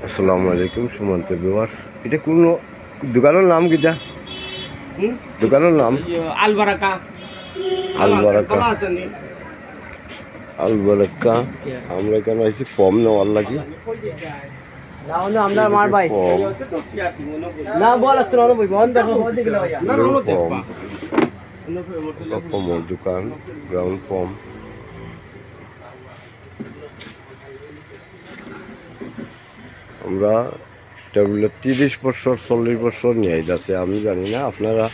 আসসালামু আলাইকুম সুমন্ত ভিউয়ার্স। এটা কোন দোকানের নাম কিটা? দোকানের নাম আলবারাকা। আলবারাকা। আলবারাকা। আমরা এখানে আইছি ফর্ম নেওয়ার লাগি। আমরা মার ভাই না বল তো না বই বন্ধ দেখো ওদিকে না ভাইয়া না না দেখবা ফর্মের দোকান গ্রাউন্ড ফর্ম। আমরা টেবিলে 30 বছর 40 বছর নিয়ে যাচ্ছে, আমি জানি না, আপনারা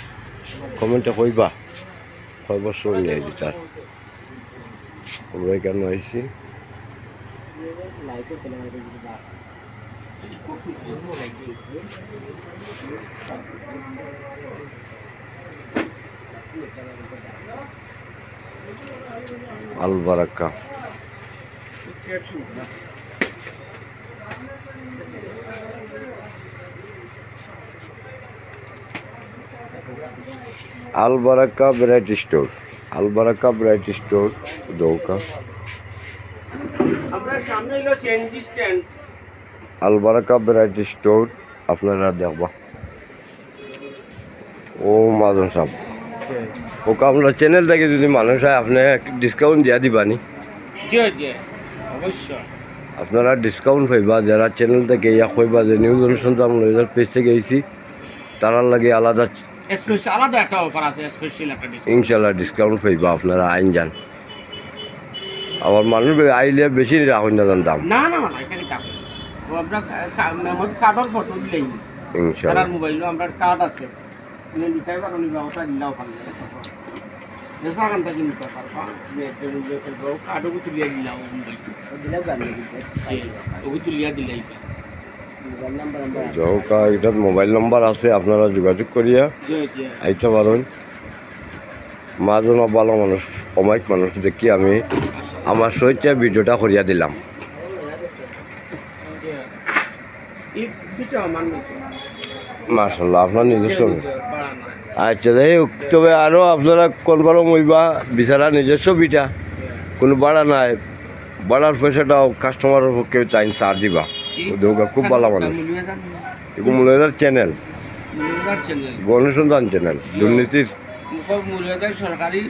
কমেন্টে কইবা কয় বছর নিয়ে যেতে। আমরা এখানে আইছি Albaraka. Albaraka variety store, Albaraka variety store দৌকা। আমরা সামনে হলো CNG stand. Albaraka variety store আপনারা দেখবা। ও মাজন সাহেব ওকে আপনার চ্যানেল থেকে যদি মানুষ হয় আপনি ডিসকাউন্ট দিয়া দিবানি? জি জি অবশ্যই আপনারা ডিসকাউন্ট পাইবা যারা চ্যানেল থেকে ইয়া কইবা যে নিউজ অনুসন্ধান পেজ থেকে আইছি তারার লাগে আলাদা স্পেশাল আলাদা একটা অফার আছে, স্পেশাল একটা ডিসকাউন্ট ইনশাল্লাহ ডিসকাউন্ট পাইবা। আপনারা আইন যান, আবার মানুষ আইলে বেশি রাখুন না দাম। না না না এখানে কাট আমরা মেমোর কার্ডর ফটো দিলেই ইনশাল্লাহ মোবাইলও আমরা কার্ড আছে তুমি নিতে পারো নি ব্যবস্থা দিলাও পারবে এসা কান থেকে নিতে পারবা কার্ডও তুলিয়া দিলাও মোবাইল দিলাও গান দিতে ওই তুলিয়া দিলাই যৌকা এটার মোবাইল নম্বর আছে, আপনারা যোগাযোগ করিয়া আইতে পারেন। মাজন ভালো মানুষ অমায়িক মানুষ দেখি আমি আমার সহিত ভিডিওটা করিয়া দিলাম। মাশাল্লাহ আপনার নিজস্ব। আচ্ছা যাই হোক, তবে আরও আপনারা কোনবারও মইবা বিচারা নিজস্ব বিটা কোনো ভাড়া নাই, ভাড়ার পয়সাটাও কাস্টমারের পক্ষে চাইন সার দিবা। দৌকা খুব ভালো মানুষ। এগুলো মূল্যদার চ্যানেল, গণসন্ধান চ্যানেল, দুর্নীতির সরকারি